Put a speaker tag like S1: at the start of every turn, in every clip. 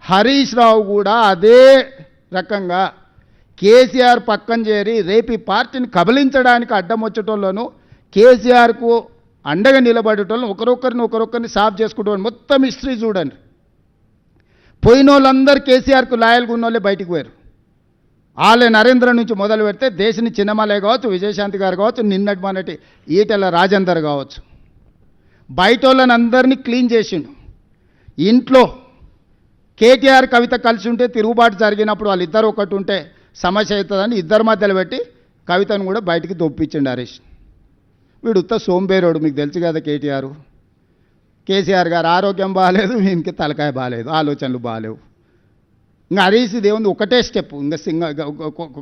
S1: హరీష్ రావు కూడా అదే రకంగా కేసీఆర్ పక్కన చేరి రేపు ఈ పార్టీని కబలించడానికి అడ్డం వచ్చేటోళ్ళను కేసీఆర్కు అండగా నిలబడేటోళ్ళను ఒకరొకరిని సాఫ్ చేసుకుంటూ మొత్తం హిస్టరీ చూడండి. పోయిన వాళ్ళందరూ కేసీఆర్కు లాయల్గా ఉన్న వాళ్ళే బయటికి పోయారు. ఆలయ నరేంద్ర నుంచి మొదలు పెడితే దేశని చిన్నమలయ్య కావచ్చు, విజయశాంతి గారు కావచ్చు, నిన్నటి మొన్నటి ఈటెల రాజేందర్ కావచ్చు, బయట వాళ్ళని అందరినీ క్లీన్ చేసిండు. ఇంట్లో కేటీఆర్ కవిత కలిసి ఉంటే తిరుగుబాటు జరిగినప్పుడు వాళ్ళిద్దరు ఒకటి ఉంటే సమస్య అవుతుందని ఇద్దరి మధ్యలో పెట్టి కవితను కూడా బయటికి దొప్పించండి హరీష్. వీడు ఉత్త సోంబేరోడు, మీకు తెలుసు కదా. కేసీఆర్ గారు ఆరోగ్యం బాగాలేదు, వీనికి తలకాయ బాగాలేదు, ఆలోచనలు బాగాలేవు. ఇంకా హరీష్ దేవుంది ఒకటే స్టెప్, ఇంకా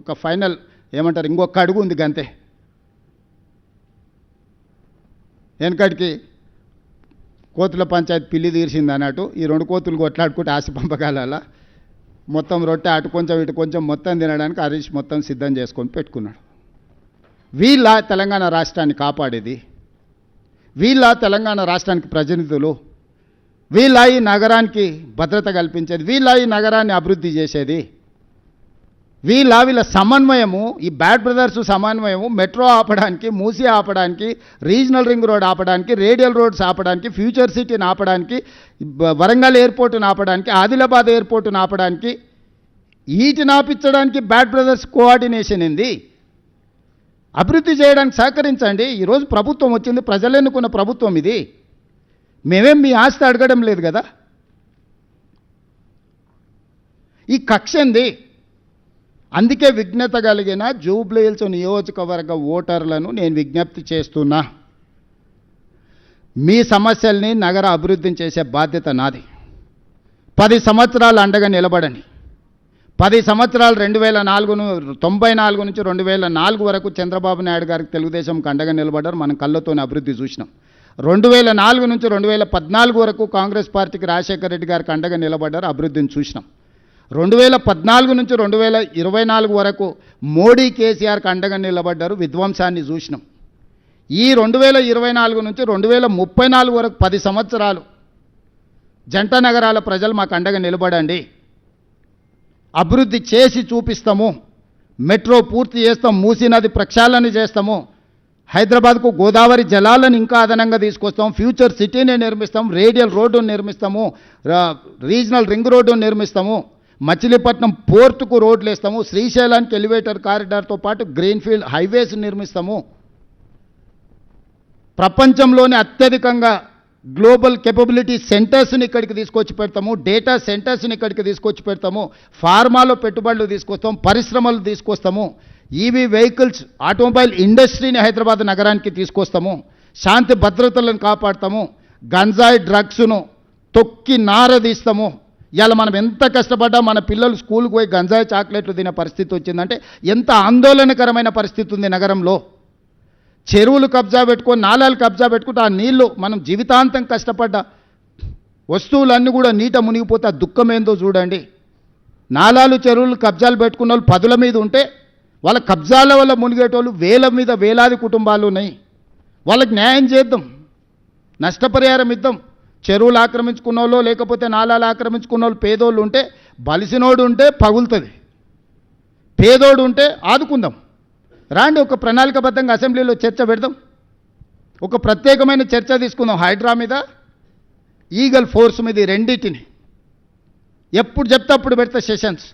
S1: ఒక ఫైనల్ ఏమంటారు, ఇంకొక అడుగు ఉంది గంతే. వెనకటికి కోతుల పంచాయతీ పిల్లి తీర్చింది అన్నట్టు ఈ రెండు కోతులు కొట్లాడుకుంటే ఆశ పంపకాల మొత్తం రొట్టె అటు కొంచెం ఇటు కొంచెం మొత్తం తినడానికి హరీష్ మొత్తం సిద్ధం చేసుకొని పెట్టుకున్నాడు. వీళ్ళ తెలంగాణ రాష్ట్రాన్ని కాపాడేది, వీళ్ళ తెలంగాణ రాష్ట్రానికి ప్రతినిధులు, వీళ్ళ ఈ నగరానికి భద్రత కల్పించేది, వీళ్ళ ఈ నగరాన్ని అభివృద్ధి చేసేది, వీళ్ళ సమన్వయము, ఈ బ్యాడ్ బ్రదర్స్ సమన్వయము మెట్రో ఆపడానికి, మూసీ ఆపడానికి, రీజనల్ రింగ్ రోడ్ ఆపడానికి, రేడియల్ రోడ్స్ ఆపడానికి, ఫ్యూచర్ సిటీని ఆపడానికి, వరంగల్ ఎయిర్పోర్టును ఆపడానికి, ఆదిలాబాద్ ఎయిర్పోర్టును ఆపడానికి, వీటిని ఆపించడానికి బ్యాడ్ బ్రదర్స్ కోఆర్డినేషన్ ఏంది? అభివృద్ధి చేయడానికి సహకరించండి. ఈరోజు ప్రభుత్వం వచ్చింది, ప్రజలు ఎన్నుకున్న ప్రభుత్వం ఇది. మేమేం మీ ఆస్తి అడగడం లేదు కదా. ఈ కక్ష ఏంది? అందుకే విఘ్నత కలిగిన జూబ్లీహిల్స్ నియోజకవర్గ ఓటర్లను నేను విజ్ఞప్తి చేస్తున్నా, మీ సమస్యల్ని నగర అభివృద్ధిని చేసే బాధ్యత నాది. 10 సంవత్సరాలు అండగా నిలబడని. 10 సంవత్సరాలు 1994 నుంచి 2004 వరకు చంద్రబాబు నాయుడు గారికి తెలుగుదేశంకి అండగా నిలబడ్డారు. మనం కళ్ళతోనే అభివృద్ధి చూసినాం. 2004 నుంచి 2014 వరకు కాంగ్రెస్ పార్టీకి రాజశేఖర రెడ్డి గారికి అండగా నిలబడ్డారు, అభివృద్ధిని చూసినాం. 2014 నుంచి 2024 వరకు మోడీ కేసీఆర్కి అండగా నిలబడ్డారు, విధ్వంసాన్ని చూసినాం. ఈ 2024 నుంచి 2034 వరకు 10 సంవత్సరాలు జంట నగరాల ప్రజలు మాకు అండగా నిలబడండి, అభివృద్ధి చేసి చూపిస్తాము, మెట్రో పూర్తి చేస్తాం, మూసీ నది ప్రక్షాళన చేస్తాము, హైదరాబాద్కు గోదావరి జలాలను ఇంకా అదనంగా తీసుకొస్తాం, ఫ్యూచర్ సిటీని నిర్మిస్తాం, రేడియల్ రోడ్డును నిర్మిస్తాము, రీజనల్ రింగ్ రోడ్డును నిర్మిస్తాము, మచిలీపట్నం పోర్టుకు రోడ్లు వేస్తాము, శ్రీశైలానికి ఎలివేటర్ కారిడార్తో పాటు గ్రీన్ఫీల్డ్ హైవేస్ నిర్మిస్తాము, ప్రపంచంలోనే అత్యధికంగా గ్లోబల్ కేపబిలిటీ సెంటర్స్ని ఇక్కడికి తీసుకొచ్చి పెడతాము, డేటా సెంటర్స్ని ఇక్కడికి తీసుకొచ్చి పెడతాము, ఫార్మాలో పెట్టుబడులు తీసుకొస్తాం, పరిశ్రమలు తీసుకొస్తాము, ఈవీ వెహికల్స్ ఆటోమొబైల్ ఇండస్ట్రీని హైదరాబాద్ నగరానికి తీసుకొస్తాము, శాంతి భద్రతలను కాపాడతాము, గంజాయి డ్రగ్స్ను తొక్కి నారదీస్తాము. ఇవాళ మనం ఎంత కష్టపడ్డా మన పిల్లలు స్కూల్కి పోయి గంజాయి చాక్లెట్లు తినే పరిస్థితి వచ్చిందంటే ఎంత ఆందోళనకరమైన పరిస్థితి ఉంది నగరంలో. చెరువులు కబ్జా పెట్టుకొని, నాలాలు కబ్జా పెట్టుకుంటే ఆ నీళ్లు మనం జీవితాంతం కష్టపడ్డ వస్తువులన్నీ కూడా నీట మునిగిపోతే ఆ దుఃఖం ఏందో చూడండి. నాలాలు చెరువులు కబ్జాలు పెట్టుకున్న వాళ్ళు 10ల మీద ఉంటే వాళ్ళ కబ్జాల వల్ల మునిగేటోళ్ళు వేలాది కుటుంబాలు ఉన్నాయి. వాళ్ళకి న్యాయం చేద్దాం, నష్టపరిహారం ఇద్దాం. చెరువులు ఆక్రమించుకున్న వాళ్ళు లేకపోతే నాలాలు ఆక్రమించుకున్న వాళ్ళు పేదోళ్ళు ఉంటే, బలిసినోడు ఉంటే పగులుతుంది, పేదోడు ఉంటే ఆదుకుందాం. రాండి, ఒక ప్రణాళికబద్ధంగా అసెంబ్లీలో చర్చ పెడదాం, ఒక ప్రత్యేకమైన చర్చ తీసుకుందాం. హైడ్రా మీద, ఈగల్ ఫోర్స్ మీద, రెండింటిని ఎప్పుడు చెప్తే అప్పుడు పెడతా సెషన్స్.